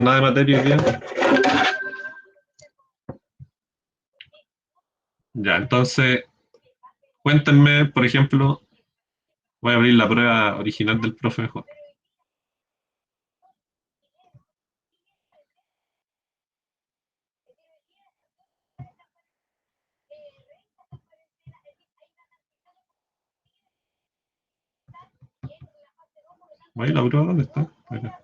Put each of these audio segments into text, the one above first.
Nada de materia hoy día. Ya, entonces, cuéntenme, por ejemplo, voy a abrir la prueba original del profe mejor. ¿Ahí la prueba dónde está? Acá.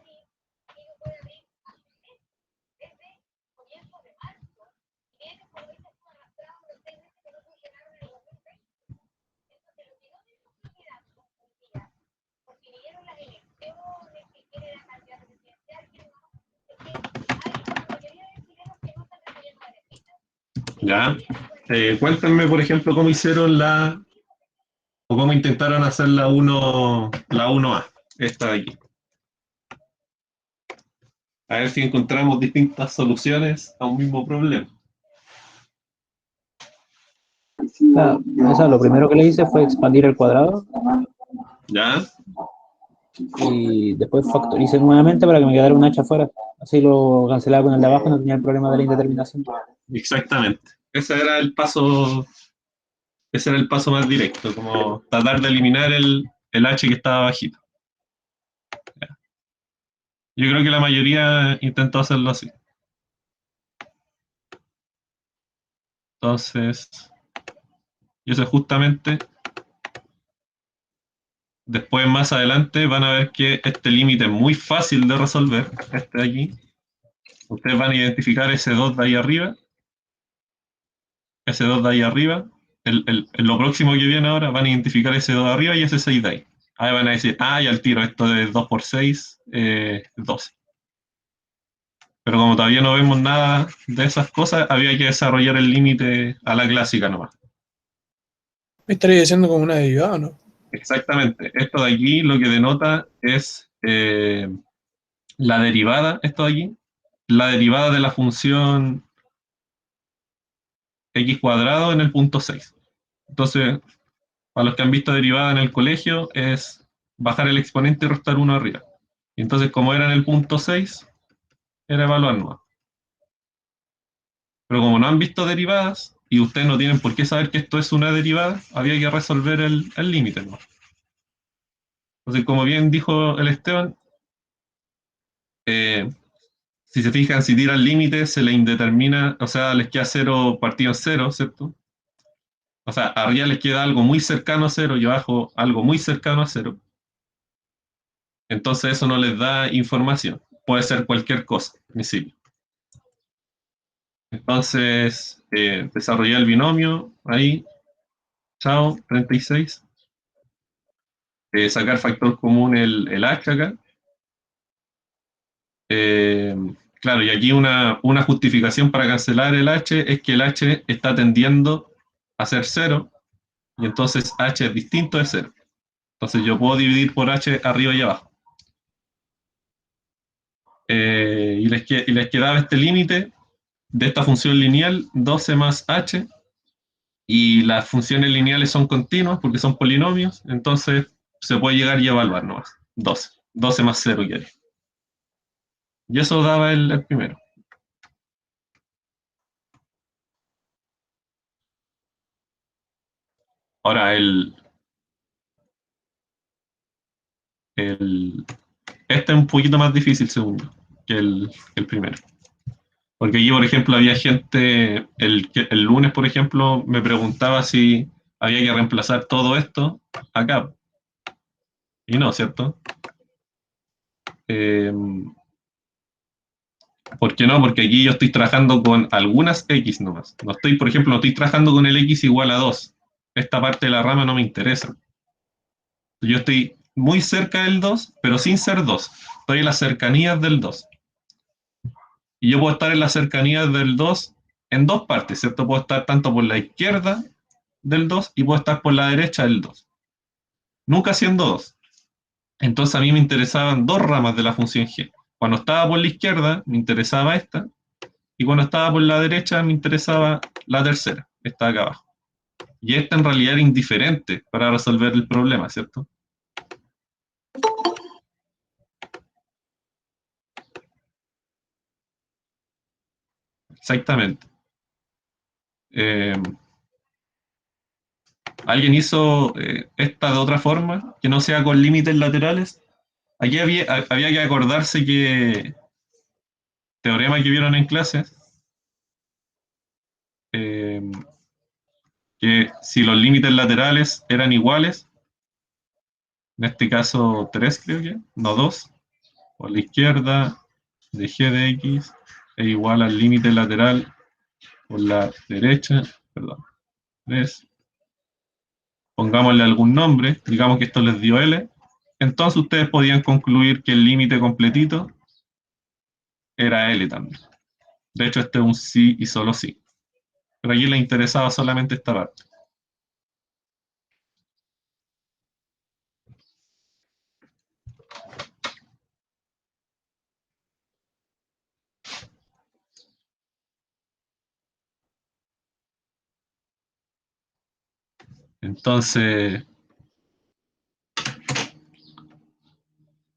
Ya. Cuéntenme, por ejemplo, cómo hicieron o cómo intentaron hacer la 1A, esta de aquí. A ver si encontramos distintas soluciones a un mismo problema. Lo primero que le hice fue expandir el cuadrado. ¿Ya? Y después factoricé nuevamente para que me quedara un h afuera. Así lo cancelaba con el de abajo, no tenía el problema de la indeterminación. Exactamente. Ese era el paso más directo, como tratar de eliminar el H que estaba bajito. Yo creo que la mayoría intentó hacerlo así. Entonces, y eso es justamente, después más adelante van a ver que este límite es muy fácil de resolver, este de aquí. Ustedes van a identificar ese 2 de ahí arriba, ese 2 de ahí arriba, lo próximo que viene ahora van a identificar ese 2 de arriba y ese 6 de ahí. Ahí van a decir, ah, y al tiro, esto de 2 por 6, 12. Pero como todavía no vemos nada de esas cosas, había que desarrollar el límite a la clásica nomás. Me estaría diciendo como una derivada, ¿no? Exactamente. Esto de aquí lo que denota es la derivada, esto de aquí, la derivada de la función x cuadrado en el punto 6. Entonces, para los que han visto derivada en el colegio, es bajar el exponente y restar 1 arriba. Y entonces, como era en el punto 6, era evaluar nomás. Pero como no han visto derivadas, y ustedes no tienen por qué saber que esto es una derivada, había que resolver el límite, ¿no? Entonces, como bien dijo el Esteban, si se fijan, si tiran límite, se le indetermina, o sea, les queda 0 partido en 0, ¿cierto? O sea, arriba les queda algo muy cercano a 0 y abajo algo muy cercano a 0. Entonces eso no les da información. Puede ser cualquier cosa, en principio. Entonces, desarrollé el binomio, ahí, chao, 36. Sacar factor común el h acá. Claro, y aquí una justificación para cancelar el h es que el h está tendiendo a ser 0, y entonces h es distinto de 0. Entonces yo puedo dividir por h arriba y abajo. Y les quedaba este límite de esta función lineal, 12 más h, y las funciones lineales son continuas porque son polinomios, entonces se puede llegar y evaluar nomás. 12 más 0 quiere. Y eso daba el primero. Ahora, este es un poquito más difícil, según yo, que el primero. Porque aquí, por ejemplo, había gente, el lunes, por ejemplo, me preguntaba si había que reemplazar todo esto acá. Y no, ¿cierto? ¿Por qué no? Porque aquí yo estoy trabajando con algunas x nomás. No estoy, por ejemplo, no estoy trabajando con el x igual a 2. Esta parte de la rama no me interesa. Yo estoy muy cerca del 2, pero sin ser 2. Estoy en las cercanías del 2. Y yo puedo estar en las cercanías del 2 en dos partes, ¿cierto? Puedo estar tanto por la izquierda del 2 y puedo estar por la derecha del 2. Nunca siendo 2. Entonces a mí me interesaban dos ramas de la función g. Cuando estaba por la izquierda me interesaba esta, y cuando estaba por la derecha me interesaba la tercera, esta de acá abajo. Y esta en realidad era indiferente para resolver el problema, ¿cierto? exactamente. ¿Alguien hizo esta de otra forma, que no sea con límites laterales? Aquí había que acordarse que teorema que vieron en clases, eh, que si los límites laterales eran iguales, en este caso 3 creo que, no 2, por la izquierda de g de x es igual al límite lateral por la derecha, perdón, 3, pongámosle algún nombre, digamos que esto les dio L, entonces ustedes podían concluir que el límite completito era L también. De hecho, este es un sí y solo sí. Pero aquí le interesaba solamente esta parte. Entonces,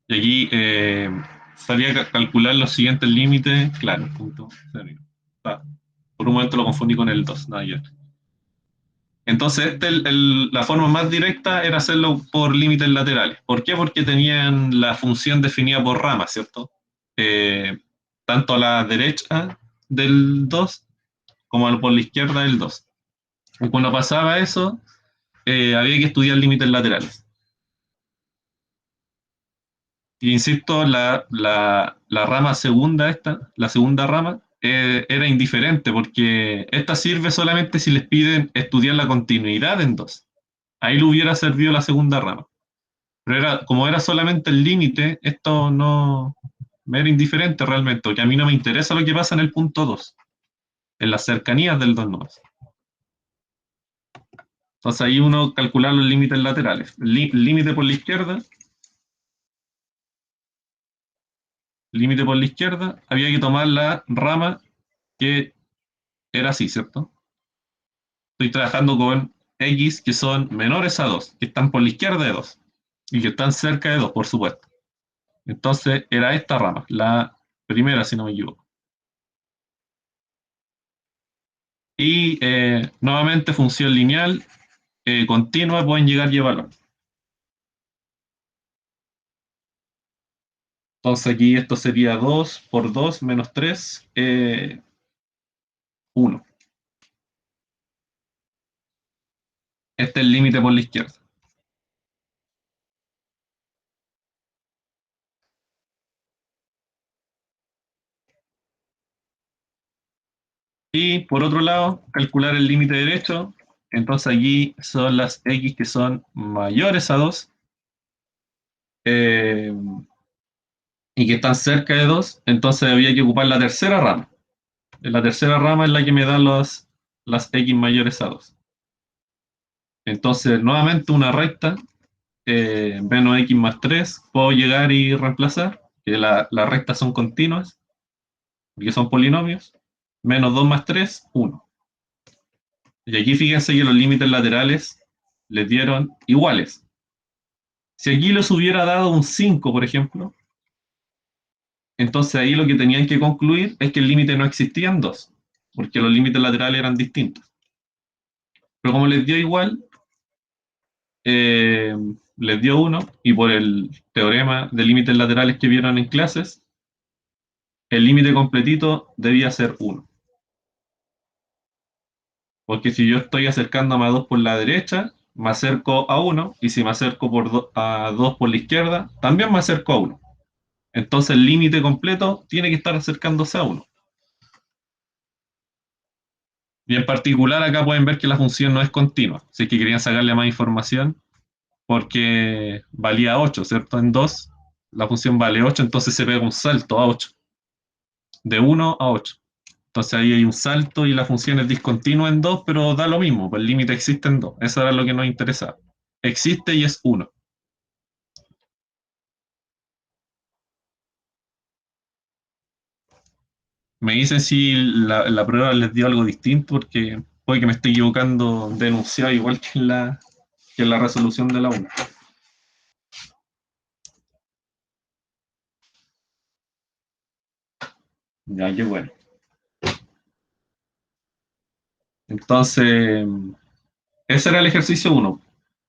y aquí sabía calcular los siguientes límites, claro, punto. Ah, por un momento lo confundí con el 2, nada que ver. Entonces, la forma más directa era hacerlo por límites laterales. ¿Por qué? Porque tenían la función definida por ramas, ¿cierto? Eh, tanto a la derecha del 2 como por la izquierda del 2. Y cuando pasaba eso, había que estudiar límites laterales. Y insisto, la rama segunda esta, la segunda rama, era indiferente porque esta sirve solamente si les piden estudiar la continuidad en 2. Ahí le hubiera servido la segunda rama. Pero como era solamente el límite, esto no me era indiferente realmente, porque a mí no me interesa lo que pasa en el punto 2, en las cercanías del 2 nomás. Entonces ahí uno calcula los límites laterales. Límite por la izquierda, límite por la izquierda, había que tomar la rama que era así, ¿cierto? Estoy trabajando con x que son menores a 2, que están por la izquierda de 2 y que están cerca de 2, por supuesto. Entonces era esta rama, la primera, si no me equivoco. Y nuevamente función lineal, continua, pueden llegar y evaluar. Entonces aquí esto sería 2 por 2 menos 3, 1. Este es el límite por la izquierda. Y por otro lado, calcular el límite derecho. Entonces aquí son las x que son mayores a 2 eh, y que están cerca de 2. Entonces había que ocupar la tercera rama. La tercera rama es la que me da las x mayores a 2. Entonces, nuevamente una recta, menos x más 3, puedo llegar y reemplazar, que las rectas son continuas, porque son polinomios, menos 2 más 3, 1. Y aquí fíjense que los límites laterales les dieron iguales. Si aquí les hubiera dado un 5, por ejemplo, entonces ahí lo que tenían que concluir es que el límite no existía en 2, porque los límites laterales eran distintos. Pero como les dio igual, eh, les dio 1, y por el teorema de límites laterales que vieron en clases, el límite completito debía ser 1. Porque si yo estoy acercándome a 2 por la derecha, me acerco a 1, y si me acerco a 2 por la izquierda, también me acerco a 1. Entonces el límite completo tiene que estar acercándose a 1. Y en particular acá pueden ver que la función no es continua. Si es que querían sacarle más información, porque valía 8, ¿cierto? En 2 la función vale 8, entonces se pega un salto a 8. De 1 a 8. Entonces ahí hay un salto y la función es discontinua en 2, pero da lo mismo, pues el límite existe en 2. Eso era lo que nos interesaba. Existe y es 1. Me dicen si la prueba les dio algo distinto, porque puede que me esté equivocando de enunciado igual que en la resolución de la 1. Ya, qué bueno. Entonces, ese era el ejercicio 1.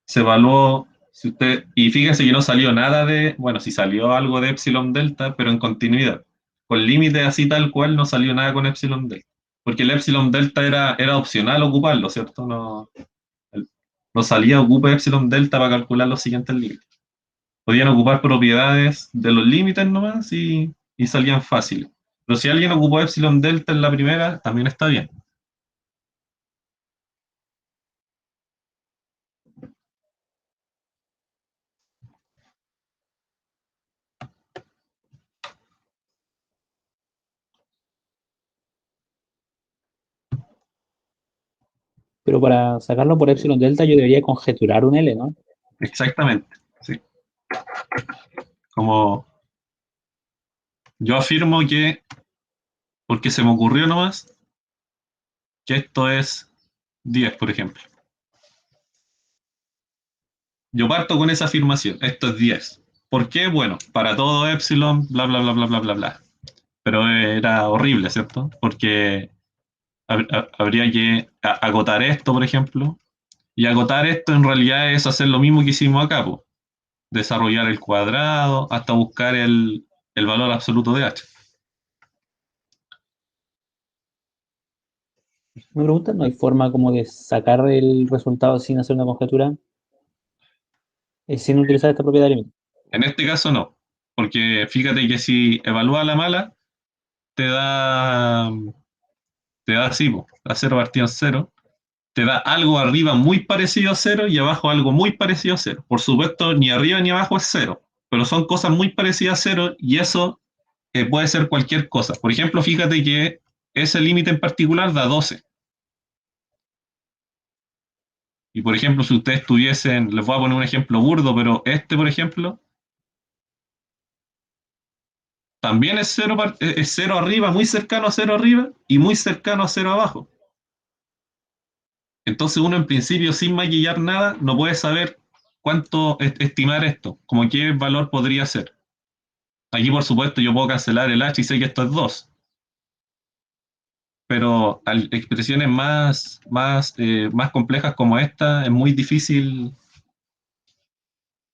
Se evaluó, si usted, y fíjense que no salió nada de, bueno, sí salió algo de epsilon delta, pero en continuidad. Con límites así tal cual no salió nada con epsilon delta. Porque el epsilon delta era opcional ocuparlo, ¿cierto? No salía ocupa epsilon delta para calcular los siguientes límites. Podían ocupar propiedades de los límites nomás y salían fáciles. Pero si alguien ocupó epsilon delta en la primera, también está bien. Pero para sacarlo por epsilon delta yo debería conjeturar un L, ¿no? Exactamente. Sí. Como yo afirmo que, porque se me ocurrió nomás, que esto es 10, por ejemplo. Yo parto con esa afirmación, esto es 10. ¿Por qué? Bueno, para todo epsilon, bla, bla, bla, bla, bla, bla, bla. Pero era horrible, ¿cierto? Porque habría que agotar esto, por ejemplo. Y agotar esto en realidad es hacer lo mismo que hicimos acá, po. Desarrollar el cuadrado hasta buscar el valor absoluto de h. Me preguntan, ¿no hay forma como de sacar el resultado sin hacer una conjetura? Sin utilizar esta propiedad de límite. En este caso no, porque fíjate que si evalúa la mala, te da, te da así, po, a 0 partido en 0, te da algo arriba muy parecido a 0 y abajo algo muy parecido a 0. Por supuesto, ni arriba ni abajo es 0, pero son cosas muy parecidas a 0 y eso puede ser cualquier cosa. Por ejemplo, fíjate que ese límite en particular da 12. Y por ejemplo, si ustedes tuviesen, les voy a poner un ejemplo burdo, pero este, por ejemplo, también es 0 arriba, muy cercano a 0 arriba y muy cercano a 0 abajo. Entonces uno en principio, sin maquillar nada, no puede saber cuánto estimar esto, como qué valor podría ser. Aquí, por supuesto, yo puedo cancelar el h y sé que esto es 2, pero expresiones más complejas como esta es muy difícil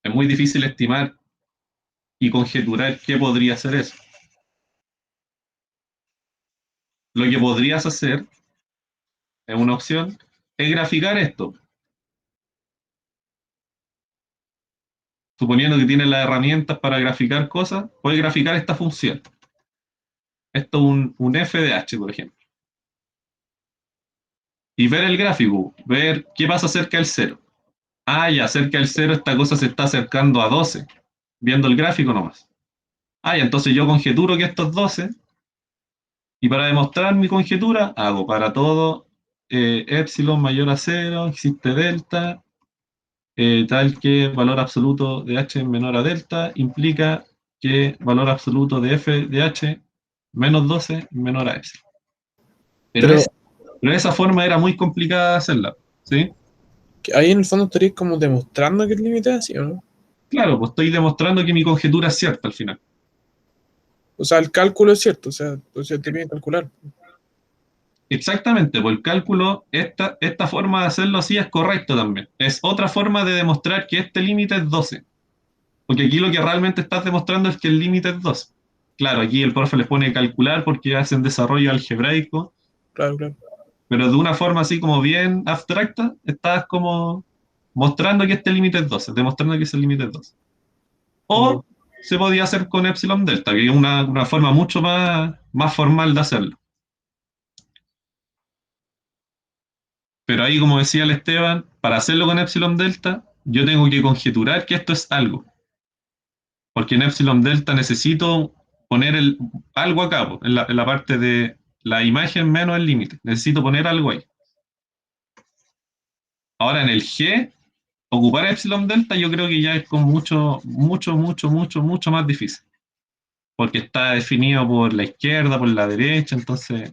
estimar y conjeturar qué podría ser eso. Lo que podrías hacer, es una opción, es graficar esto. Suponiendo que tienes las herramientas para graficar cosas, puedes graficar esta función. Esto es un f de h, por ejemplo. Y ver el gráfico, ver qué pasa cerca del cero. Ah, ya cerca del cero esta cosa se está acercando a 12, viendo el gráfico nomás. Ah, ya entonces yo conjeturo que esto es 12, y para demostrar mi conjetura, hago para todo epsilon mayor a 0, existe delta, tal que valor absoluto de h menor a delta implica que valor absoluto de f de h menos 12 menor a epsilon. Pero, Pero pero esa forma era muy complicada de hacerla, ¿sí? que ahí en el fondo estaréis como demostrando que el límite es así, ¿o no? Claro, pues estoy demostrando que mi conjetura es cierta al final. O sea, el cálculo es cierto, o sea te piden calcular. Exactamente, por el cálculo, esta forma de hacerlo así es correcto también. Es otra forma de demostrar que este límite es 12. Porque aquí lo que realmente estás demostrando es que el límite es 12. Claro, aquí el profe les pone calcular porque hacen desarrollo algebraico, Claro, claro. pero de una forma así como bien abstracta, estás como mostrando que este límite es 12, demostrando que ese límite es 12. Ya. O se podía hacer con epsilon delta, que es una forma mucho más formal de hacerlo. Pero ahí, como decía el Esteban, para hacerlo con epsilon delta, yo tengo que conjeturar que esto es algo. Porque en epsilon delta necesito poner algo acá, po, en la parte de la imagen menos el límite. Necesito poner algo ahí. Ahora en el G, ocupar epsilon delta yo creo que ya es con mucho más difícil. Porque está definido por la izquierda, por la derecha, entonces,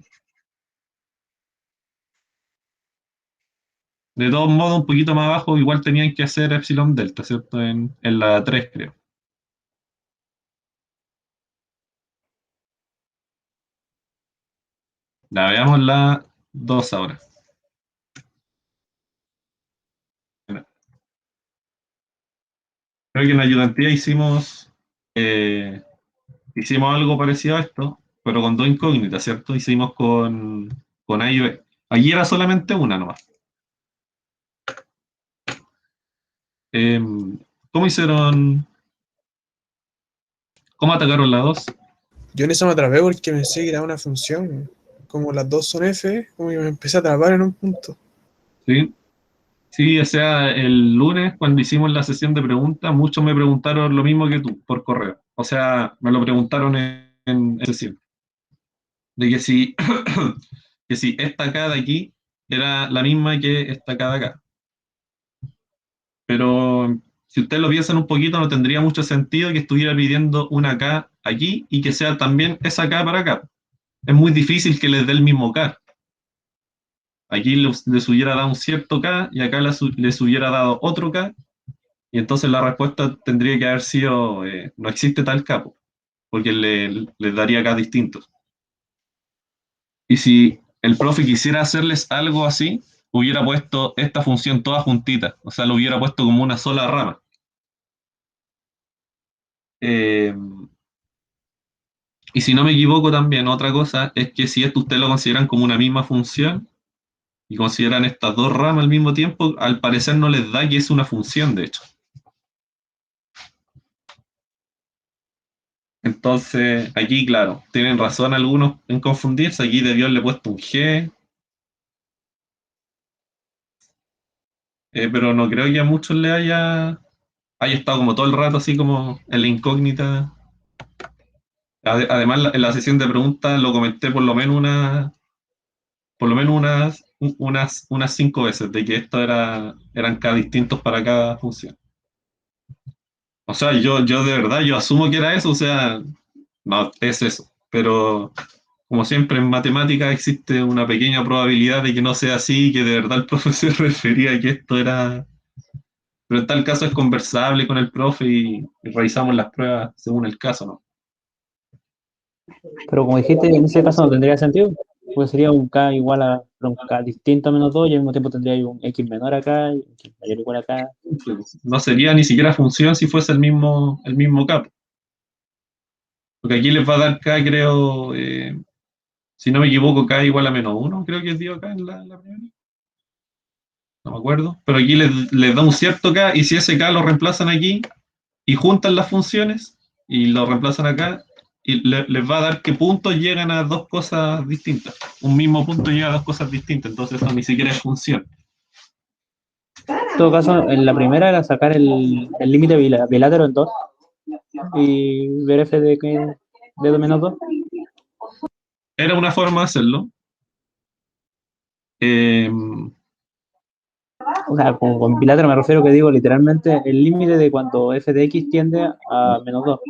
de todos modos, un poquito más abajo, igual tenían que hacer epsilon delta, ¿cierto? En la 3 creo. La veamos la 2 ahora. Creo que en ayudantía hicimos algo parecido a esto, pero con dos incógnitas, ¿cierto? Hicimos con A y B. Allí era solamente una nomás. ¿Cómo hicieron? ¿Cómo atacaron la dos? Yo en eso me atrapé porque pensé que era una función. Como las dos son F, como que me empecé a atrapar en un punto. Sí, sí, o sea, el lunes cuando hicimos la sesión de preguntas, muchos me preguntaron lo mismo que tú, por correo. O sea, me lo preguntaron en sesión. De que si, que si esta K de aquí era la misma que esta K de acá. Pero si ustedes lo piensan un poquito, no tendría mucho sentido que estuviera pidiendo una K aquí y que sea también esa K para acá. Es muy difícil que les dé el mismo K. Aquí les hubiera dado un cierto K y acá les hubiera dado otro K, y entonces la respuesta tendría que haber sido, no existe tal K, porque les daría K distintos. Y si el profe quisiera hacerles algo así, hubiera puesto esta función toda juntita, o sea, lo hubiera puesto como una sola rama. Eh, y si no me equivoco también, otra cosa es que si esto ustedes lo consideran como una misma función y consideran estas dos ramas al mismo tiempo, al parecer no les da que es una función, de hecho. Entonces, aquí, claro, tienen razón algunos en confundirse. Aquí debió haberle puesto un G, pero no creo que a muchos le haya estado como todo el rato así como en la incógnita. Además, en la sesión de preguntas lo comenté por lo menos unas 5 veces, de que esto eran cada distintos para cada función. O sea, yo de verdad, yo asumo que era eso, o sea, no, es eso. Pero como siempre en matemáticas existe una pequeña probabilidad de que no sea así, que de verdad el profe se refería a que esto era... Pero en tal caso es conversable con el profe y revisamos las pruebas según el caso, ¿no? Pero como dijiste, en ese caso no tendría sentido, pues sería un K igual a un K distinto a menos 2 y al mismo tiempo tendría un X menor acá y un X mayor igual acá. No sería ni siquiera función si fuese el mismo capo. Porque aquí les va a dar K, creo, si no me equivoco, K igual a -1, creo que dio acá en la primera. No me acuerdo. Pero aquí les da un cierto K y si ese K lo reemplazan aquí, y juntan las funciones y lo reemplazan acá, y les va a dar que puntos llegan a dos cosas distintas. Un mismo punto llega a dos cosas distintas, entonces eso ni siquiera es función. En todo caso, en la primera era sacar el límite bilátero en 2 y ver f de menos 2. Era una forma de hacerlo. Eh, O sea, con bilátero me refiero que digo literalmente el límite de cuando f de x tiende a menos 2.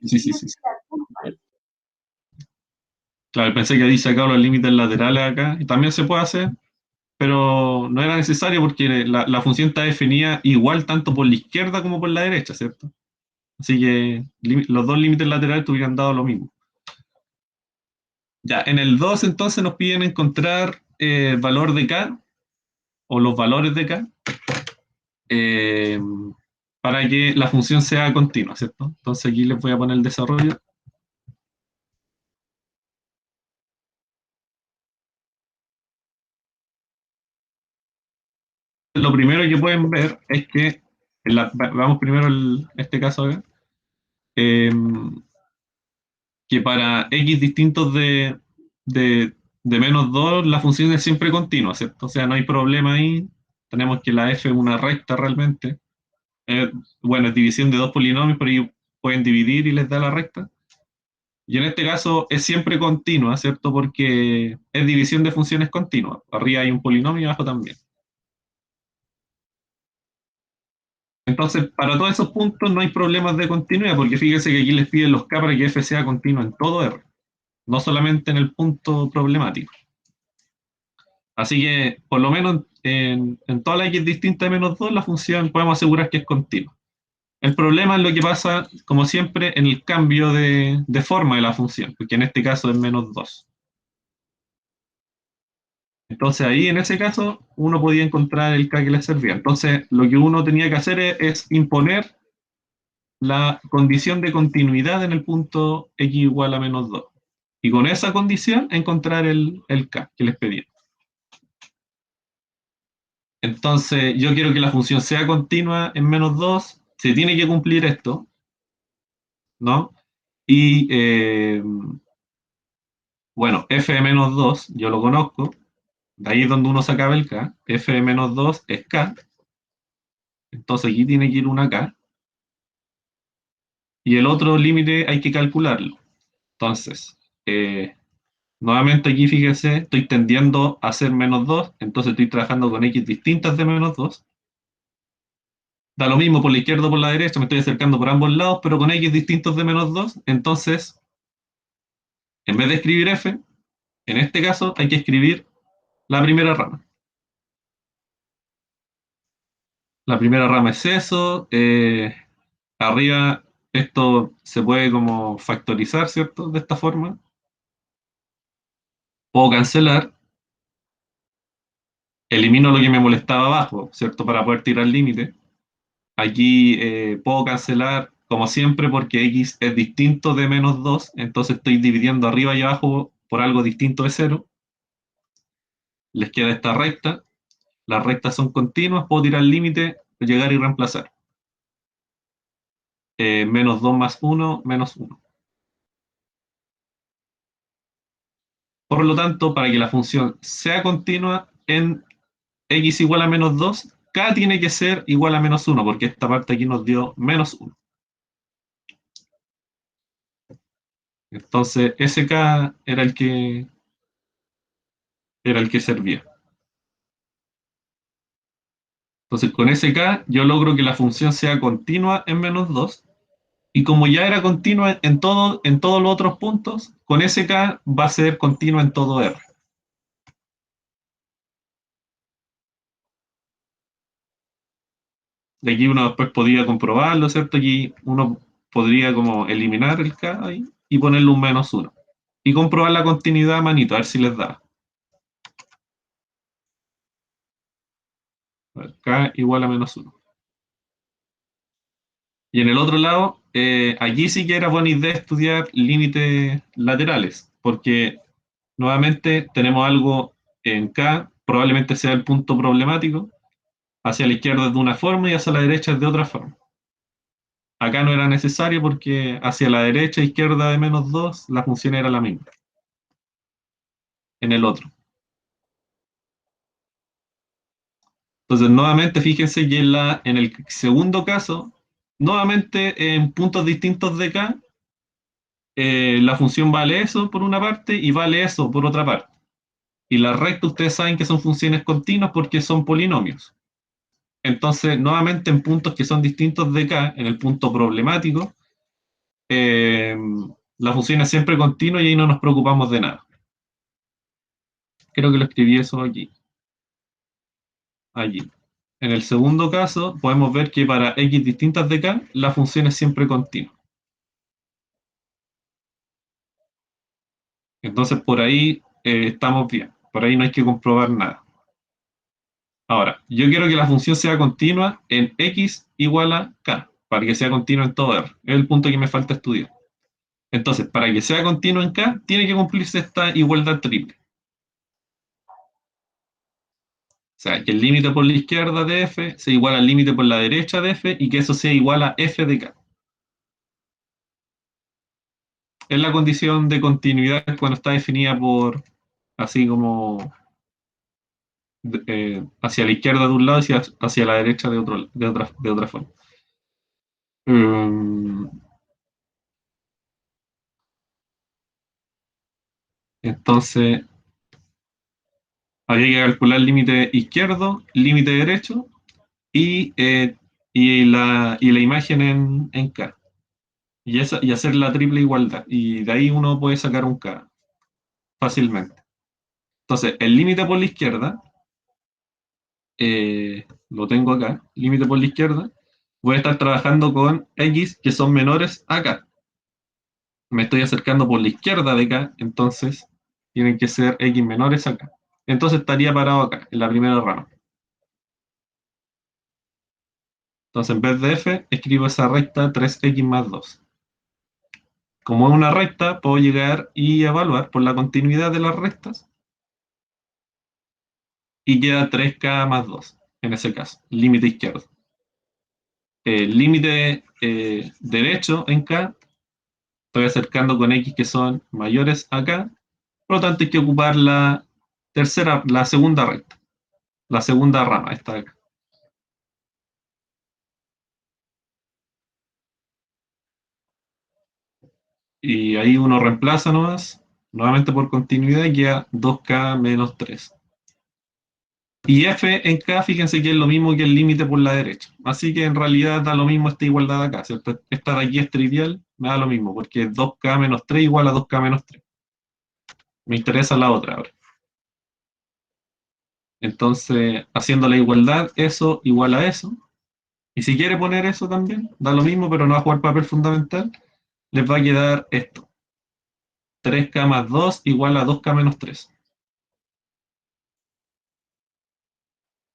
sí, sí, sí, sí. Claro, pensé que había sacado los límites laterales acá, y también se puede hacer, pero no era necesario porque la función está definida igual tanto por la izquierda como por la derecha, ¿cierto? Así que los dos límites laterales te hubieran dado lo mismo. Ya, en el 2 entonces nos piden encontrar el valor de K o los valores de K eh, para que la función sea continua, ¿cierto? Entonces aquí les voy a poner el desarrollo. Lo primero que pueden ver es que, vamos primero este caso acá, eh, que para x distintos de -2 la función es siempre continua, ¿cierto? O sea, no hay problema ahí. Tenemos que la f es una recta realmente. Bueno, es división de dos polinomios, pero ellos pueden dividir y les da la recta. Y en este caso es siempre continua, ¿cierto? Porque es división de funciones continua. Arriba hay un polinomio y abajo también. Entonces, para todos esos puntos no hay problemas de continuidad, porque fíjense que aquí les piden los K para que f sea continua en todo R, no solamente en el punto problemático. Así que, por lo menos en toda la x distinta de -2, la función podemos asegurar que es continua. El problema es lo que pasa, como siempre, en el cambio de forma de la función, porque en este caso es -2. Entonces ahí, en ese caso, uno podía encontrar el K que le servía. Entonces, lo que uno tenía que hacer es imponer la condición de continuidad en el punto x igual a menos 2. Y con esa condición encontrar el k que les pedí. Entonces, yo quiero que la función sea continua en menos 2, se tiene que cumplir esto, ¿no? Y, bueno, f de menos 2, yo lo conozco, de ahí es donde uno sacaba el k, f de menos 2 es k, entonces aquí tiene que ir una k, y el otro límite hay que calcularlo. Entonces, nuevamente aquí fíjense, estoy tendiendo a ser menos 2, entonces estoy trabajando con x distintas de menos 2. Da lo mismo por la izquierda o por la derecha, me estoy acercando por ambos lados, pero con x distintos de menos 2. Entonces, en vez de escribir f, en este caso hay que escribir la primera rama. La primera rama es eso. Arriba esto se puede como factorizar, ¿cierto? De esta forma. Puedo cancelar. Elimino lo que me molestaba abajo, ¿cierto? Para poder tirar el límite. Aquí puedo cancelar, como siempre, porque x es distinto de menos 2, entonces estoy dividiendo arriba y abajo por algo distinto de 0. Les queda esta recta. Las rectas son continuas, puedo tirar el límite, llegar y reemplazar. Menos 2 más 1, menos 1. Por lo tanto, para que la función sea continua en x igual a menos 2, k tiene que ser igual a menos 1, porque esta parte aquí nos dio menos 1. Entonces, ese k era el que servía. Entonces, con ese k yo logro que la función sea continua en menos 2, y como ya era continua en todos los otros puntos, con ese k va a ser continua en todo r. De aquí uno después podría comprobarlo, ¿cierto? Aquí uno podría como eliminar el k ahí y ponerle un menos 1. Y comprobar la continuidad a manito, a ver si les da. A ver, k igual a menos 1. Y en el otro lado, aquí sí que era buena idea estudiar límites laterales, porque nuevamente tenemos algo en K, probablemente sea el punto problemático, hacia la izquierda es de una forma y hacia la derecha es de otra forma. Acá no era necesario porque hacia la derecha e izquierda de menos 2 la función era la misma. En el otro. Entonces, nuevamente, fíjense que en el segundo caso, nuevamente en puntos distintos de K, la función vale eso por una parte y vale eso por otra parte. Y la recta ustedes saben que son funciones continuas porque son polinomios. Entonces, nuevamente en puntos que son distintos de K, en el punto problemático, la función es siempre continua y ahí no nos preocupamos de nada. Creo que lo escribí eso aquí. Allí. En el segundo caso, podemos ver que para x distintas de K, la función es siempre continua. Entonces, por ahí estamos bien. Por ahí no hay que comprobar nada. Ahora, yo quiero que la función sea continua en x igual a k, para que sea continua en todo R. Es el punto que me falta estudiar. Entonces, para que sea continua en k, tiene que cumplirse esta igualdad triple. O sea, que el límite por la izquierda de f sea igual al límite por la derecha de f y que eso sea igual a f de k. Es la condición de continuidad cuando está definida por, así como hacia la izquierda de un lado y hacia la derecha de otra forma. Entonces, habría que calcular el límite izquierdo, límite derecho y la imagen en K. Y hacer la triple igualdad. Y de ahí uno puede sacar un K fácilmente. Entonces, el límite por la izquierda, lo tengo acá, límite por la izquierda, voy a estar trabajando con X que son menores a K. Me estoy acercando por la izquierda de K, entonces tienen que ser X menores a K. Entonces estaría parado acá, en la primera rama. Entonces, en vez de f, escribo esa recta 3x más 2. Como es una recta, puedo llegar y evaluar por la continuidad de las rectas y queda 3k más 2, en ese caso, límite izquierdo. El límite derecho en k, estoy acercando con x que son mayores a k, por lo tanto hay que ocupar la segunda recta, la segunda rama, esta de acá. Y ahí uno reemplaza nomás, nuevamente por continuidad, y queda 2k menos 3. Y f en k, fíjense que es lo mismo que el límite por la derecha. Así que en realidad da lo mismo esta igualdad acá, ¿cierto? Esta de aquí es trivial, me da lo mismo, porque 2k menos 3 igual a 2k menos 3. Me interesa la otra ahora. Entonces, haciendo la igualdad, eso igual a eso. Y si quiere poner eso también, da lo mismo, pero no va a jugar papel fundamental, les va a quedar esto. 3k más 2 igual a 2k menos 3.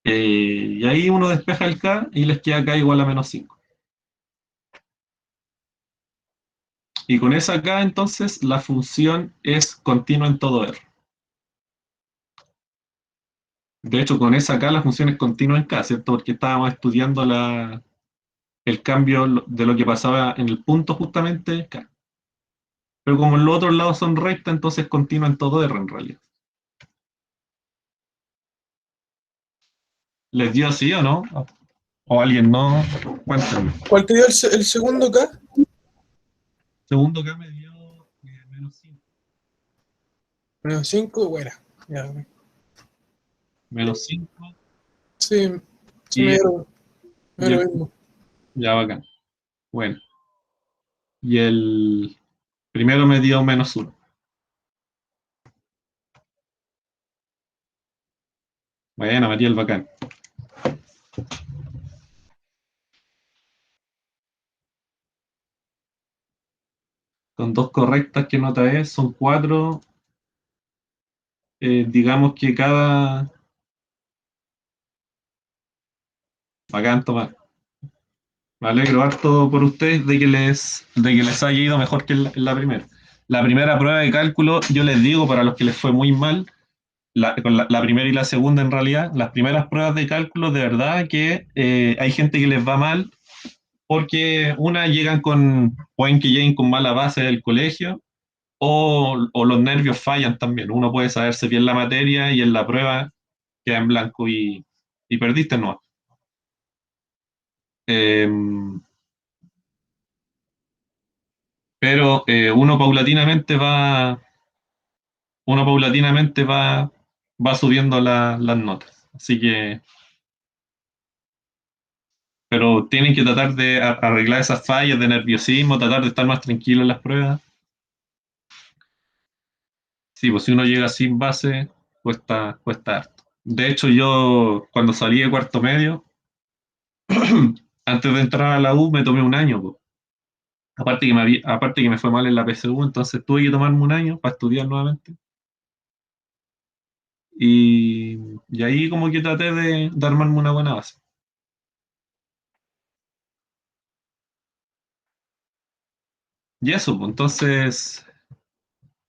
Y ahí uno despeja el k y les queda k igual a menos 5. Y con esa k, entonces, la función es continua en todo R. De hecho, con esa k la función es continua en k, ¿cierto? Porque estábamos estudiando el cambio de lo que pasaba en el punto justamente k. Pero como los otros lados son rectas, entonces continua en todo R en realidad. ¿Les dio así o no? ¿O alguien no? Cuéntenme. ¿Cuál te dio el segundo K? Segundo K me dio menos 5. Menos 5, bueno. Ya, Menos 5. sí, sí Y, me y dio lo el, mismo. ya bacán. Bueno. Y el primero me dio menos 1. Bueno, María el bacán. Con 2 correctas, ¿qué nota es? Son 4. Digamos que cada... Bacán, Tomás. Me alegro harto por ustedes de que les haya ido mejor que en la primera. La primera prueba de cálculo, yo les digo, para los que les fue muy mal, con la primera y la segunda en realidad, las primeras pruebas de cálculo, de verdad que hay gente que les va mal porque una pueden que lleguen con mala base del colegio o los nervios fallan también. Uno puede saberse bien la materia y en la prueba queda en blanco y perdiste, ¿no? Eh, pero uno paulatinamente va subiendo las notas. Así que, pero tienen que tratar de arreglar esas fallas de nerviosismo, tratar de estar más tranquilo en las pruebas. Sí, pues si uno llega sin base, cuesta harto. De hecho, yo cuando salí de cuarto medio, antes de entrar a la U, me tomé un año, pues. Aparte que me fue mal en la PSU, entonces tuve que tomarme un año para estudiar nuevamente. Y ahí como que traté de armarme una buena base. Y eso, pues entonces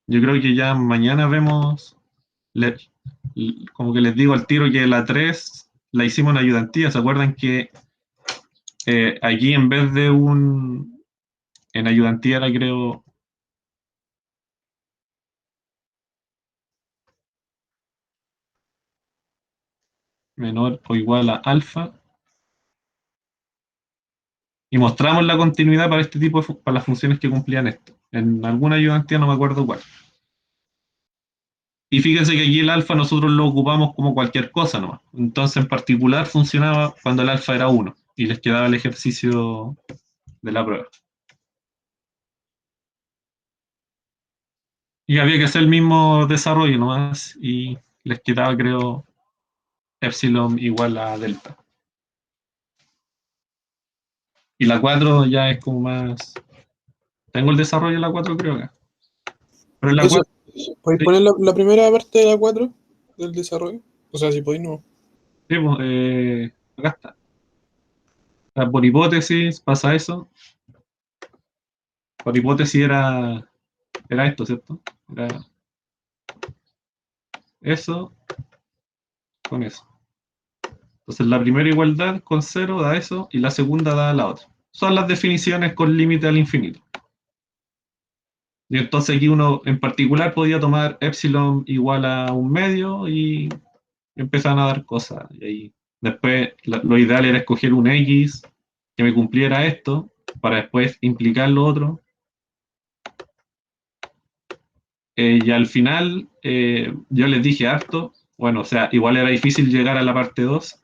yo creo que ya mañana vemos, le- como que les digo al tiro que la 3 la hicimos en ayudantía. ¿Se acuerdan que aquí en vez de en ayudantía era creo menor o igual a alfa? Y mostramos la continuidad para este tipo para las funciones que cumplían esto. En alguna ayudantía no me acuerdo cuál. Y fíjense que aquí el alfa nosotros lo ocupamos como cualquier cosa nomás. Entonces en particular funcionaba cuando el alfa era 1 y les quedaba el ejercicio de la prueba. Y había que hacer el mismo desarrollo nomás y les quedaba creo epsilon igual a delta. Y la 4 ya es como más... Tengo el desarrollo de la 4 creo que. Pero en la Eso, 4... ¿podéis Sí, poner la primera parte de la 4 del desarrollo? O sea, si podéis, no. sí, pues, acá está. Por hipótesis pasa eso. Por hipótesis era esto, ¿cierto? Era eso con eso. Entonces la primera igualdad con 0 da eso y la segunda da la otra. Son las definiciones con límite al infinito. Y entonces aquí uno en particular podía tomar epsilon igual a un medio y empezaban a dar cosas. Y ahí, después lo ideal era escoger un X que me cumpliera esto para después implicar lo otro. Y al final yo les dije harto, bueno, o sea, igual era difícil llegar a la parte 2,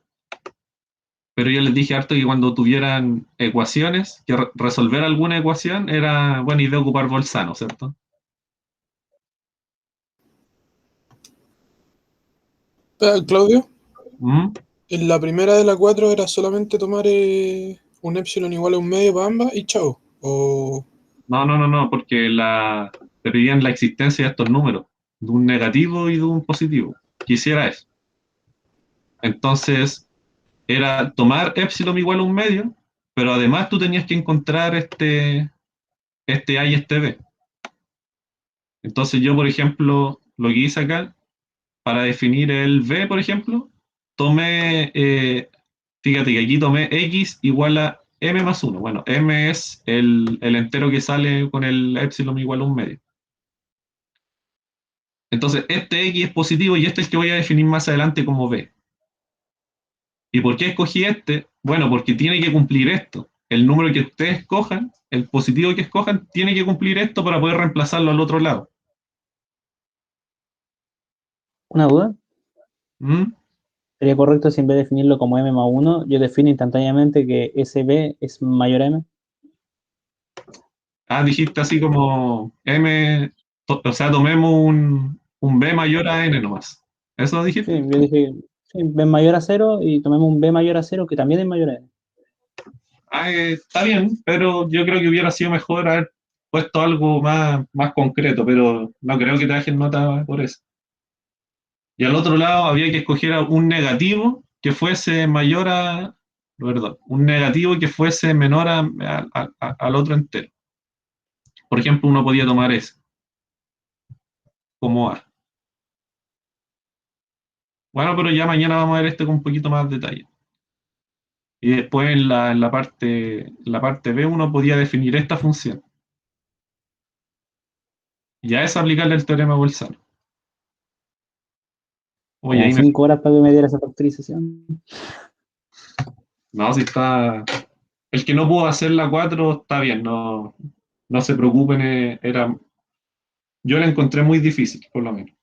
pero yo les dije harto que cuando tuvieran ecuaciones, que resolver alguna ecuación era buena idea ocupar Bolzano, ¿cierto? Claudio, ¿Mm? en la primera de las cuatro era solamente tomar un epsilon igual a un medio para ambas y chao. O No, porque te pedían la existencia de estos números, de un negativo y de un positivo. Quisiera eso. Entonces, era tomar epsilon igual a un medio, pero además tú tenías que encontrar este A y este B. Entonces yo, por ejemplo, lo que hice acá, para definir el B, por ejemplo, tomé, fíjate que aquí tomé X igual a M más 1. Bueno, M es el entero que sale con el epsilon igual a un medio. Entonces, este X es positivo y este es el que voy a definir más adelante como B. ¿Y por qué escogí este? Bueno, porque tiene que cumplir esto. El número que ustedes escojan, el positivo que escojan, tiene que cumplir esto para poder reemplazarlo al otro lado. Una duda. ¿Mm? ¿Sería correcto si en vez de definirlo como m más 1, yo defino instantáneamente que ese b es mayor a m? Ah, dijiste así como M, o sea, tomemos un B mayor a N nomás. ¿Eso Sí, dijiste? yo dije, sí, b es mayor a 0 y tomemos un b mayor a 0 que también es mayor a m. Ah, está bien, pero yo creo que hubiera sido mejor haber puesto algo más concreto, pero no creo que te dejen nota por eso. Y al otro lado había que escoger un negativo que fuese mayor perdón, un negativo que fuese menor al otro entero. Por ejemplo, uno podía tomar ese como A. Bueno, pero ya mañana vamos a ver este con un poquito más detalle. Y después en la parte B uno podía definir esta función. Y a eso aplicarle el teorema de Bolzano. Oye, Como ahí 5 horas para que me diera esa factorización. no, si está. El que no pudo hacer la 4 está bien, no se preocupen, yo la encontré muy difícil, por lo menos.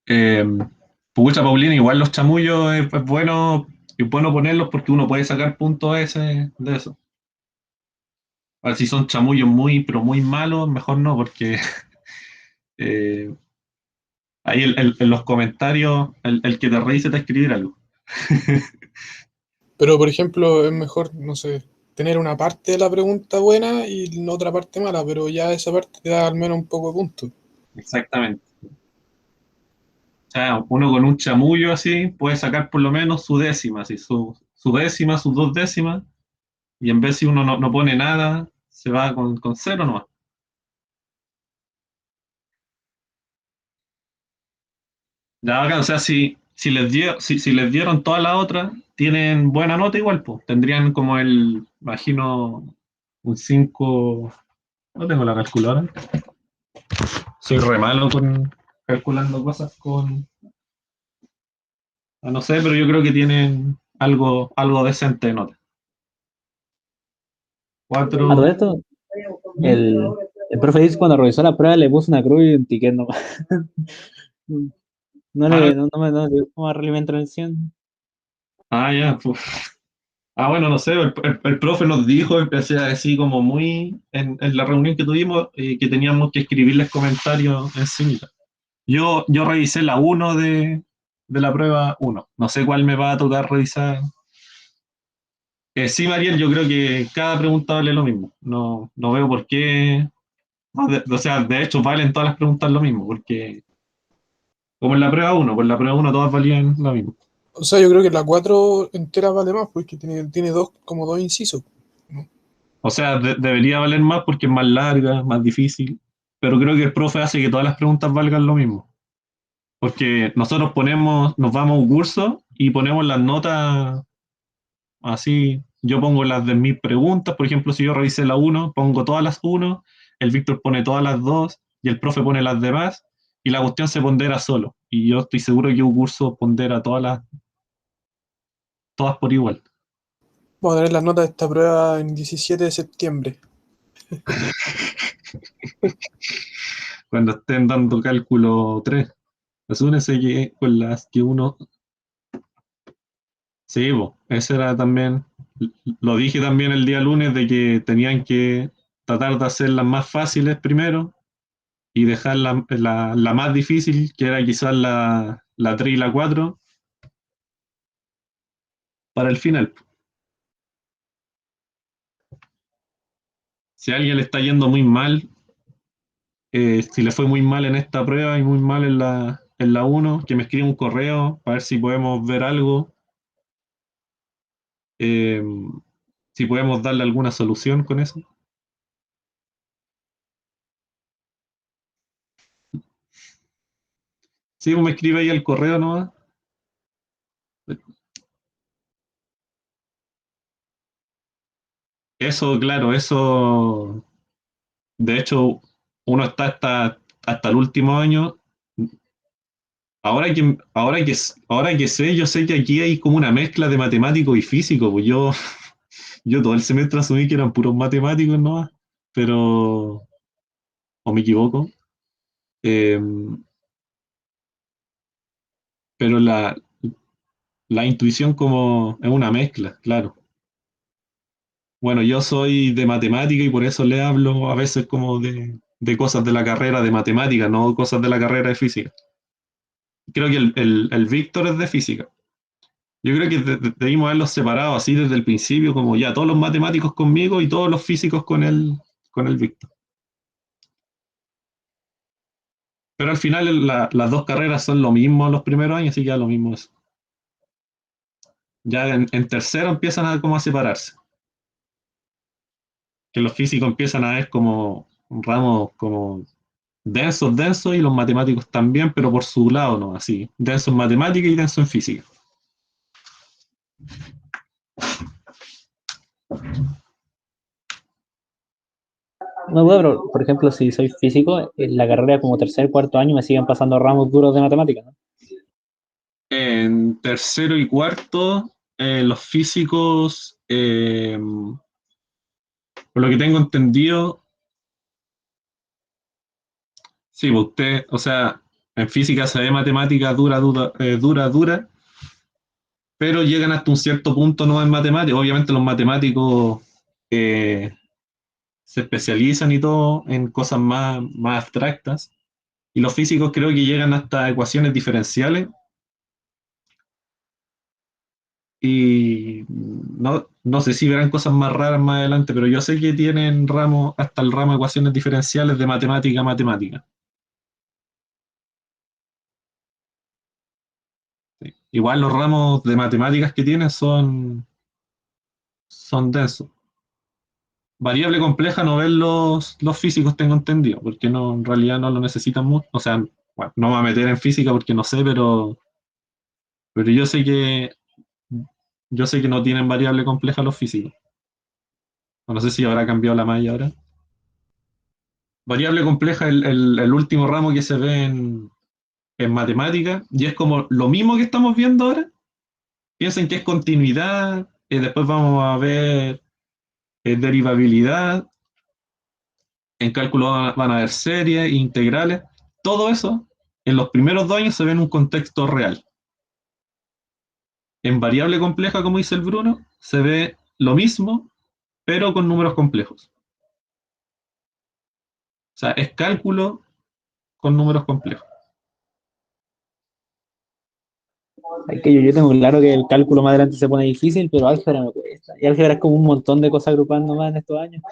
Eh, Pucha, Paulina, igual los chamullos es bueno ponerlos porque uno puede sacar puntos de eso. A ver, si son chamullos muy, pero muy malos, mejor no, porque eh, ahí en los comentarios el que te reíse te escribir algo. pero, por ejemplo, es mejor, no sé, tener una parte de la pregunta buena y la otra parte mala, pero ya esa parte te da al menos un poco de punto. Exactamente. O sea, uno con un chamullo así puede sacar por lo menos su décima, así, su décima, sus dos décimas, y en vez si uno no pone nada, se va con cero nomás. Ya, bacán, o sea, si les dieron toda la otra, tienen buena nota igual, pues. Tendrían como imagino, un 5. No tengo la calculadora. Soy re malo con calculando cosas no sé, pero yo creo que tienen algo decente de nota. A todo 4. esto, el, el profe dice cuando revisó la prueba le puso una cruz y un ticket nomás. No le dio como a realimentar el 100. Ya, pues. Bueno, no sé, el profe nos dijo, empecé a decir como muy en la reunión que tuvimos, que teníamos que escribirles comentarios encima. Yo revisé la 1 de la prueba 1. No sé cuál me va a tocar revisar. Sí, Mariel, yo creo que cada pregunta vale lo mismo. No veo por qué O sea, de hecho valen todas las preguntas lo mismo, porque como en la prueba uno, pues la prueba uno todas valían lo mismo. O sea, yo creo que la 4 entera vale más, porque tiene dos, como dos incisos, ¿no? O sea, debería valer más porque es más larga, más difícil, pero creo que el profe hace que todas las preguntas valgan lo mismo. Porque nosotros nos vamos a un curso y ponemos las notas así. Yo pongo las de mis preguntas, por ejemplo, si yo revisé la uno pongo todas las uno, el Víctor pone todas las 2 y el profe pone las demás y la cuestión se pondera solo. Y yo estoy seguro que un curso pondera todas por igual. Vamos a tener las notas de esta prueba en 17 de septiembre. Cuando estén dando cálculo 3, asúmense que con las que uno. Sí, po, ese era también, lo dije también el día lunes de que tenían que tratar de hacer las más fáciles primero y dejar la más difícil, que era quizás la 3 y la 4, para el final. Si a alguien le está yendo muy mal, si le fue muy mal en esta prueba y muy mal en la 1, que me escriba un correo para ver si podemos ver algo, eh, si podemos darle alguna solución con eso. Sí, pues me escribe ahí el correo nomás. Eso, claro, eso. De hecho, uno está hasta el último año. Ahora que sé, yo sé que aquí hay como una mezcla de matemático y físico. Pues yo todo el semestre asumí que eran puros matemáticos, ¿no? Pero, o me equivoco. Eh, pero la intuición como es una mezcla, claro. Bueno, yo soy de matemática y por eso le hablo a veces como de cosas de la carrera de matemática, no cosas de la carrera de física. Creo que el Víctor es de física. Yo creo que debimos haberlos separado así desde el principio, como ya todos los matemáticos conmigo y todos los físicos con el Víctor. Pero al final las dos carreras son lo mismo los primeros años, así que ya lo mismo es. Ya en tercero empiezan a como a separarse. Que los físicos empiezan a ver como ramos como densos y los matemáticos también, pero por su lado, ¿no? Así, denso en matemática y denso en física. No puedo, pero por ejemplo, si soy físico, en la carrera como tercer, cuarto año me siguen pasando ramos duros de matemáticas, ¿no? En tercero y cuarto, los físicos, por lo que tengo entendido, sí, pues usted, o sea, en física se ve matemática dura, pero llegan hasta un cierto punto no en matemáticas. Obviamente los matemáticos eh, se especializan y todo en cosas más abstractas, y los físicos creo que llegan hasta ecuaciones diferenciales y no sé si verán cosas más raras más adelante, pero yo sé que tienen ramos, hasta el ramo de ecuaciones diferenciales de matemática a matemática. Sí. Igual los ramos de matemáticas que tienen son densos. Variable compleja no ven los físicos, tengo entendido, porque no, en realidad no lo necesitan mucho. O sea, bueno, no me voy a meter en física porque no sé, pero yo sé que no tienen variable compleja los físicos. No sé si habrá cambiado la malla ahora. Variable compleja es el último ramo que se ve en matemática y es como lo mismo que estamos viendo ahora. Piensen que es continuidad, después vamos a ver derivabilidad, en cálculo van a haber series, integrales, todo eso en los primeros 2 años se ve en un contexto real. En variable compleja, como dice el Bruno, se ve lo mismo, pero con números complejos. O sea, es cálculo con números complejos. Es que yo tengo claro que el cálculo más adelante se pone difícil, pero álgebra me cuesta. Y álgebra es como un montón de cosas agrupando más en estos años.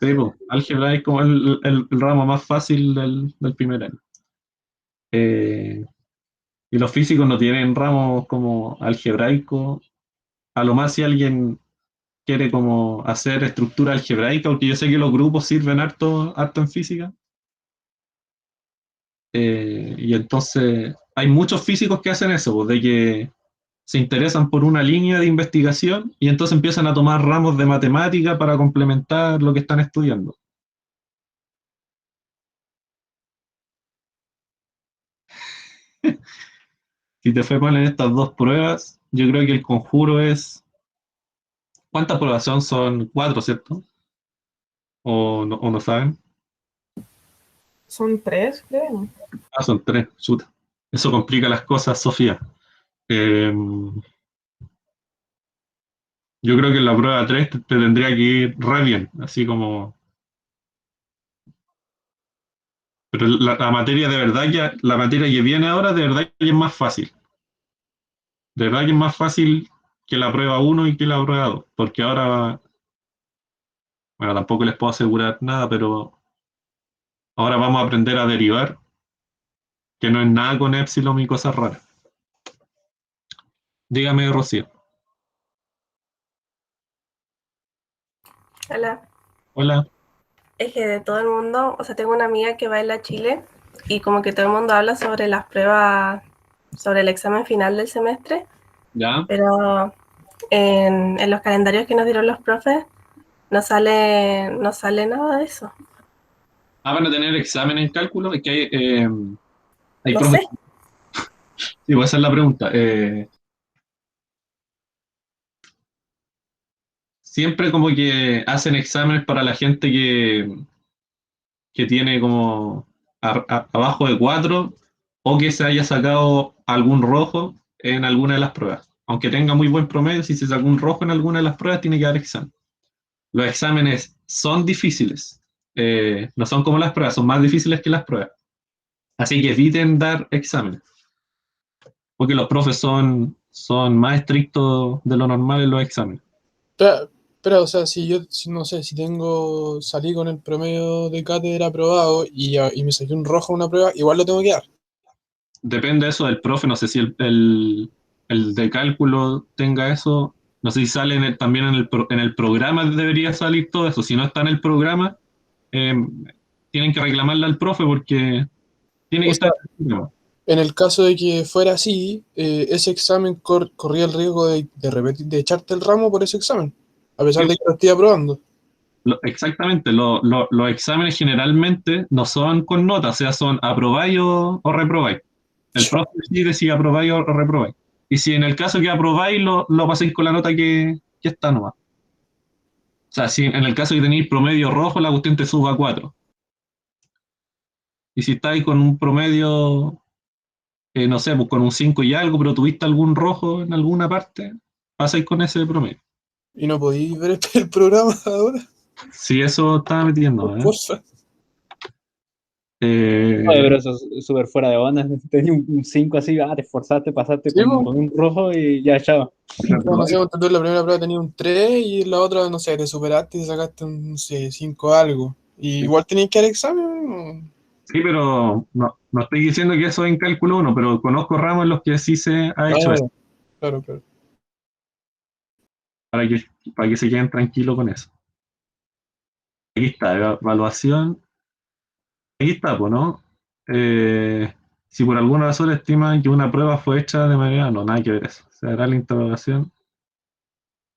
Sí, po, álgebra es como el ramo más fácil del primer año. Eh, y los físicos no tienen ramos como algebraico. A lo más si alguien quiere como hacer estructura algebraica, porque yo sé que los grupos sirven harto en física. Y entonces hay muchos físicos que hacen eso, pues, de que se interesan por una línea de investigación y entonces empiezan a tomar ramos de matemática para complementar lo que están estudiando. Si te fue mal en estas dos pruebas, yo creo que el conjuro es... ¿Cuántas pruebas son? Son cuatro, ¿cierto? O no saben? Son tres, creo. Ah, son tres, chuta. Eso complica las cosas, Sofía. Eh, yo creo que en la prueba 3 te tendría que ir re bien, así como... Pero la materia de verdad, la materia que viene ahora, de verdad que es más fácil. De verdad que es más fácil que la prueba uno y que la prueba 2, porque ahora, bueno, tampoco les puedo asegurar nada, pero ahora vamos a aprender a derivar, que no es nada con epsilon y cosas raras. Dígame, Rocío. Hola. Hola. Es que de todo el mundo, o sea, tengo una amiga que va a Chile y como que todo el mundo habla sobre las pruebas, sobre el examen final del semestre, ¿Ya? pero en los calendarios que nos dieron los profes no sale nada de eso. Ah, van a tener examen en cálculo, es que hay No profes. sé, Sí, pues esa es la pregunta. Siempre como que hacen exámenes para la gente que tiene como abajo de 4 o que se haya sacado algún rojo en alguna de las pruebas. Aunque tenga muy buen promedio, si se sacó un rojo en alguna de las pruebas, tiene que dar examen. Los exámenes son difíciles. No son como las pruebas, son más difíciles que las pruebas. Así que eviten dar exámenes, porque los profes son más estrictos de lo normal en los exámenes. Pero, o sea, si yo, no sé, si salí con el promedio de cátedra aprobado y me saqué un rojo en una prueba, igual lo tengo que dar. Depende eso del profe, no sé si el de cálculo tenga eso, no sé si sale también en el programa debería salir todo eso, si no está en el programa, eh, tienen que reclamarle al profe porque tiene que O estar sea, en el programa. en el caso de que fuera así, ese examen corría el riesgo de repetir, de echarte el ramo por ese examen, a pesar Sí, de que lo estoy aprobando. exactamente, los exámenes generalmente no son con nota, o sea, son aprobáis o reprobáis. El profe decide si aprobáis o reprobáis. Y si en el caso que aprobáis, lo pasáis con la nota que está nomás. O sea, si en el caso que tenéis promedio rojo, la cuestión te suba a 4. Y si estáis con un promedio, no sé, pues con un 5 y algo, pero tuviste algún rojo en alguna parte, pasáis con ese promedio. Y no podéis ver el programa ahora, Si eso estaba metiendo, ¿eh? porfa. Oye, Eh, pero eso es súper fuera de onda. Tenía un 5 así, te esforzaste, pasaste Sí, con, po. con un rojo y ya, chao. Como, no sé, tú en la primera prueba tenías un 3 y en la otra, no sé, te superaste y sacaste un, no sé, 5 algo. Y igual tenías que dar examen. sí, pero no estoy diciendo que eso es en cálculo 1, pero conozco ramos en los que sí se ha hecho eso, Ah, claro, claro. para que, para que se queden tranquilos con eso. Aquí está, evaluación. Aquí está, pues, ¿no? Si por alguna razón estiman que una prueba fue hecha de manera, no, nada que ver eso. Se hará la interrogación.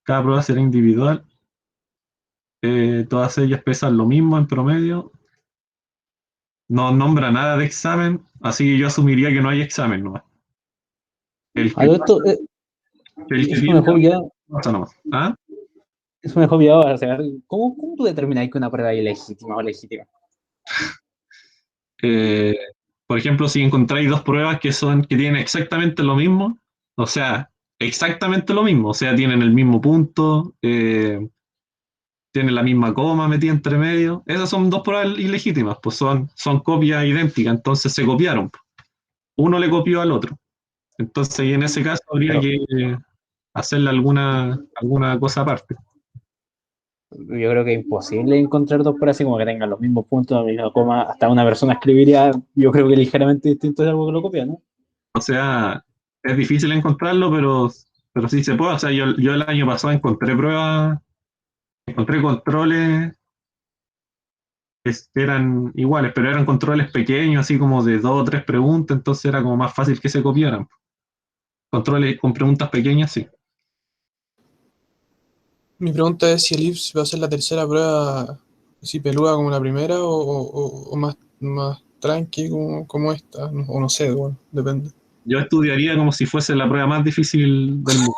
Cada prueba será individual. Todas ellas pesan lo mismo en promedio. No nombra nada de examen, así que yo asumiría que no hay examen nomás. El A que, todo esto, el que eso me tiene dejó ya, pasa nomás. ¿Ah? eso me dejó pillado, o sea, ¿cómo tú determinas que una prueba es ilegítima o legítima? Eh, por ejemplo, si encontráis dos pruebas que tienen exactamente lo mismo, o sea, exactamente lo mismo, o sea, tienen el mismo punto, tienen la misma coma metida entre medio, esas son dos pruebas ilegítimas, pues son copias idénticas, entonces se copiaron. Uno le copió al otro. Entonces, y en ese caso habría Pero, que hacerle alguna cosa aparte. Yo creo que es imposible encontrar dos por así como que tengan los mismos puntos, la misma coma, hasta una persona escribiría, yo creo que ligeramente distinto de algo que lo copia, ¿no? O sea, es difícil encontrarlo, pero sí se puede. O sea, yo el año pasado encontré pruebas, encontré controles que eran iguales, pero eran controles pequeños, así como de 2 o 3 preguntas, entonces era como más fácil que se copiaran. Controles con preguntas pequeñas, sí. Mi pregunta es si el IPS va a ser la tercera prueba así peluda como la primera o más tranqui como esta, o no sé, bueno, depende. Yo estudiaría como si fuese la prueba más difícil del mundo,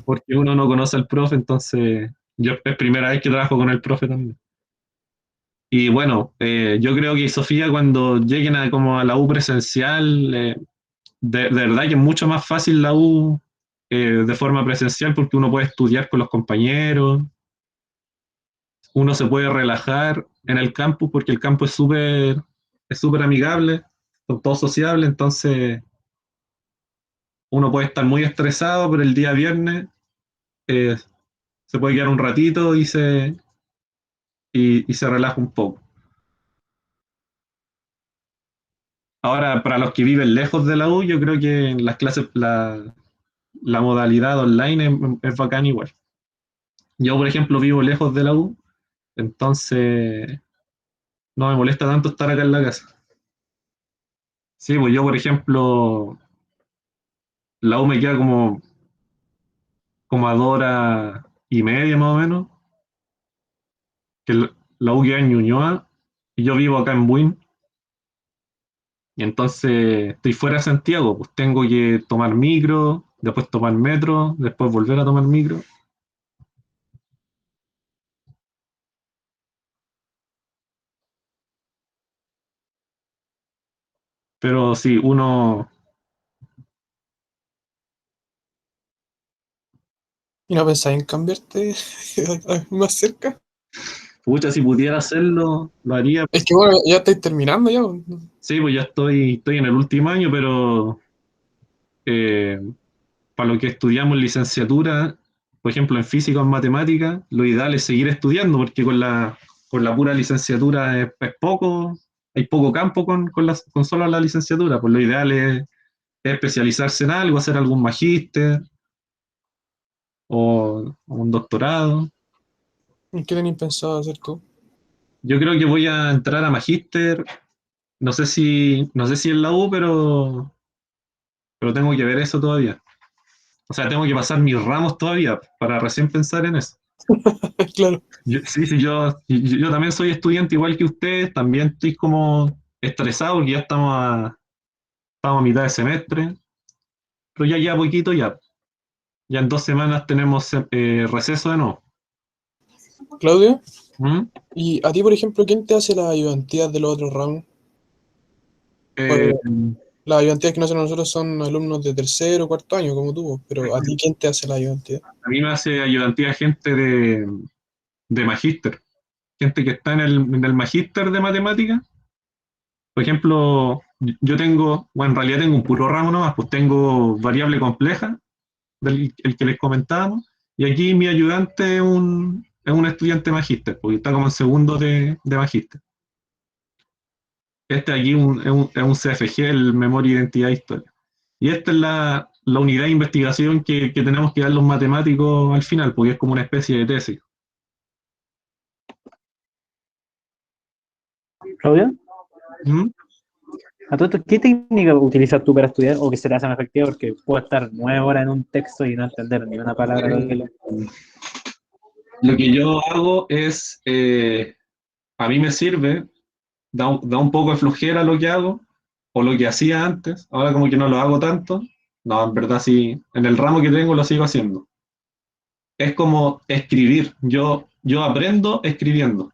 porque uno no conoce al profe, entonces yo es primera vez que trabajo con el profe también. Y bueno, yo creo que Sofía cuando lleguen a, como a la U presencial, de verdad que es mucho más fácil la U de forma presencial porque uno puede estudiar con los compañeros, uno se puede relajar en el campus porque el campus es súper amigable, son todos sociables, entonces uno puede estar muy estresado, pero el día viernes eh, se puede quedar un ratito y se relaja un poco. Ahora, para los que viven lejos de la U, yo creo que las clases, la modalidad online es bacán igual. Yo, por ejemplo, vivo lejos de la U, entonces no me molesta tanto estar acá en la casa. Sí, pues yo, por ejemplo, la U me queda como a 2 horas y media más o menos, que la U queda en Ñuñoa y yo vivo acá en Buin, y entonces estoy fuera de Santiago, pues tengo que tomar micro, después tomar metro, después volver a tomar micro. Pero sí, uno, ¿Y no pensáis en cambiarte más cerca? pucha, si pudiera hacerlo, lo haría. Es que bueno, ya estáis terminando ya. Sí, pues ya estoy en el último año, pero eh, para lo que estudiamos licenciatura, por ejemplo, en física o en matemática, lo ideal es seguir estudiando, porque con la pura licenciatura es poco, hay poco campo con solo la licenciatura, pues lo ideal es especializarse en algo, hacer algún magíster o un doctorado. ¿Y qué tenéis pensado hacer tú? Yo creo que voy a entrar a magíster, no sé si en la U, pero tengo que ver eso todavía. O sea, tengo que pasar mis ramos todavía para recién pensar en eso. Claro. Sí, sí, yo también soy estudiante igual que ustedes, también estoy como estresado porque ya estamos a mitad de semestre, pero ya poquito ya en 2 semanas tenemos receso de nuevo. Claudio, ¿Mm? ¿y a ti, por ejemplo, quién te hace las ayudantías de los otros ramos? Eh, Pues las ayudantías que no hacen a nosotros son alumnos de tercero o cuarto año, como tú, pero a ti, ¿quién te hace la ayudantía? a mí me hace ayudantía gente de magíster, gente que está en el magíster de matemáticas. Por ejemplo, yo tengo, bueno, en realidad tengo un puro ramo nomás, pues tengo variable compleja, el que les comentábamos, y aquí mi ayudante es un estudiante magíster, porque está como en segundo de magíster. Este aquí es un CFG, el Memoria, Identidad e Historia. Y esta es la unidad de investigación que tenemos que dar los matemáticos al final, porque es como una especie de tesis. Claudio, ¿Mm? ¿a todo esto, qué técnica utilizas tú para estudiar o que se te hace más efectiva? Porque puedo estar 9 horas en un texto y no entender ni una palabra de lo que leo. Lo que yo hago es, a mí me sirve, da un poco de flojera lo que hago, o lo que hacía antes, ahora como que no lo hago tanto, no, en verdad sí, en el ramo que tengo lo sigo haciendo. Es como escribir, yo aprendo escribiendo.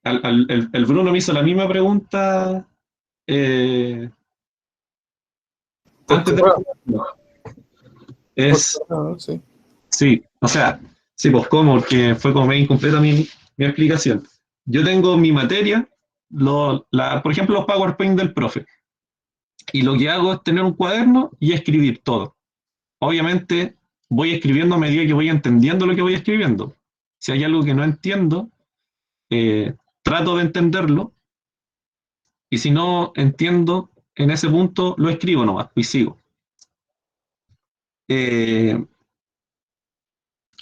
El Bruno me hizo la misma pregunta eh, Por antes de... correo, por Es, correo, ¿no? Sí. sí, o sea, sí, pues cómo, porque fue como medio incompleta mi explicación. Yo tengo mi materia, por ejemplo, los PowerPoint del profe, y lo que hago es tener un cuaderno y escribir todo. Obviamente, voy escribiendo a medida que voy entendiendo lo que voy escribiendo. Si hay algo que no entiendo, trato de entenderlo, y si no entiendo en ese punto, lo escribo nomás y sigo.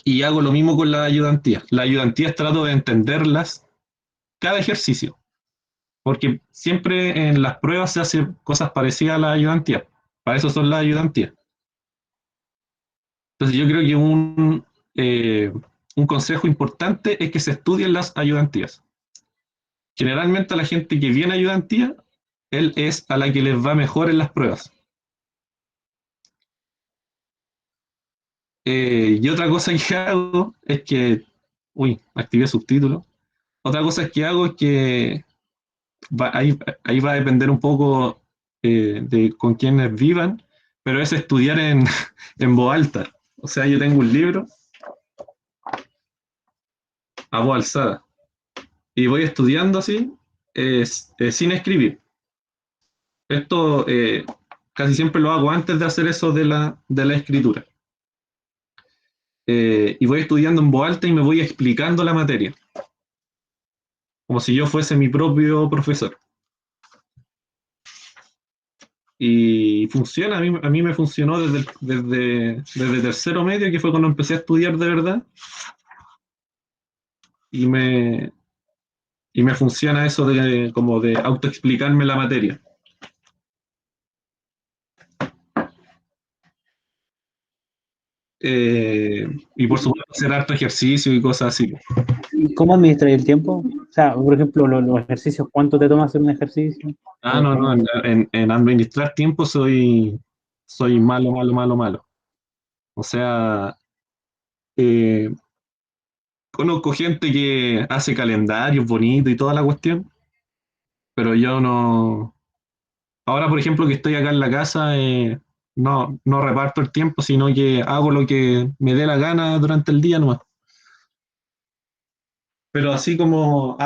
Y hago lo mismo con las ayudantías. Las ayudantías trato de entenderlas cada ejercicio, porque siempre en las pruebas se hacen cosas parecidas a las ayudantías. Para eso son las ayudantías. Entonces yo creo que un consejo importante es que se estudien las ayudantías. Generalmente a la gente que viene a ayudantía, él es a la que les va mejor en las pruebas. Y otra cosa que hago es que, activé subtítulos. Otra cosa que hago es que ahí va a depender un poco de con quienes vivan, pero es estudiar en voz alta. O sea, yo tengo un libro a voz alzada y voy estudiando así, sin escribir. Esto casi siempre lo hago antes de hacer eso de la escritura. Y voy estudiando en voz alta y me voy explicando la materia, como si yo fuese mi propio profesor. Y funciona, a mí me funcionó desde tercero medio, que fue cuando empecé a estudiar de verdad. Y me funciona eso como de autoexplicarme la materia. Y por supuesto hacer harto ejercicio y cosas así. ¿Y cómo administras el tiempo? O sea, por ejemplo, los ejercicios, ¿cuánto te toma hacer un ejercicio? No, en administrar tiempo soy malo, malo, malo, malo. O sea, conozco gente que hace calendarios bonitos y toda la cuestión, pero yo no. Ahora, por ejemplo, que estoy acá en la casa, no reparto el tiempo, sino que hago lo que me dé la gana durante el día nomás. Pero así como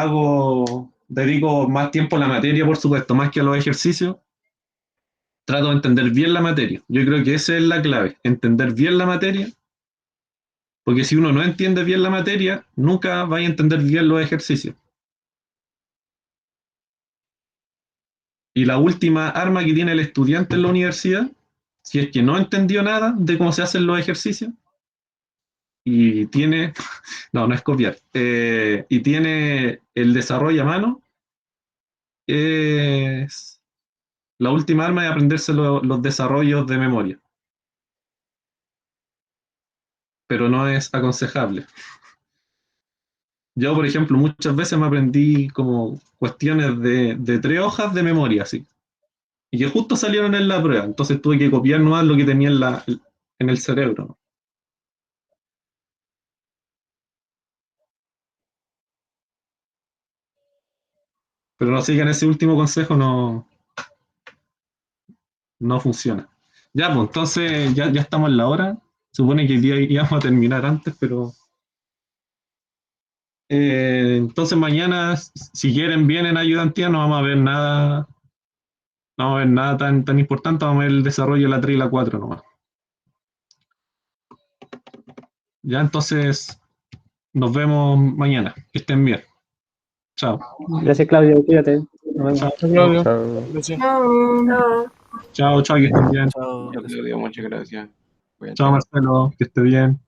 dedico más tiempo a la materia, por supuesto, más que a los ejercicios, trato de entender bien la materia. Yo creo que esa es la clave, entender bien la materia, porque si uno no entiende bien la materia, nunca va a entender bien los ejercicios. Y la última arma que tiene el estudiante en la universidad, si es que no entendió nada de cómo se hacen los ejercicios, y tiene, no es copiar, y tiene el desarrollo a mano, es la última arma es aprenderse los desarrollos de memoria. Pero no es aconsejable. Yo, por ejemplo, muchas veces me aprendí como cuestiones de 3 hojas de memoria, así. Y que justo salieron en la prueba. Entonces tuve que copiar nomás lo que tenía en el cerebro, ¿no? Pero no sigan ese último consejo, no funciona. Ya, pues entonces ya estamos en la hora. Supone que el día íbamos a terminar antes, pero entonces mañana, si quieren, vienen a ayudantía, no vamos a ver nada. No vamos a ver nada tan importante, vamos a ver el desarrollo de la 3 y la 4 nomás. Ya, entonces nos vemos mañana. Que estén bien. Chao. Gracias, Claudio. Cuídate. Nos vemos. Chao, Claudio. Chao. Gracias. No. chao, que estén bien. Chao, Claudio, muchas gracias. Cuídate. Chao, Marcelo, que esté bien.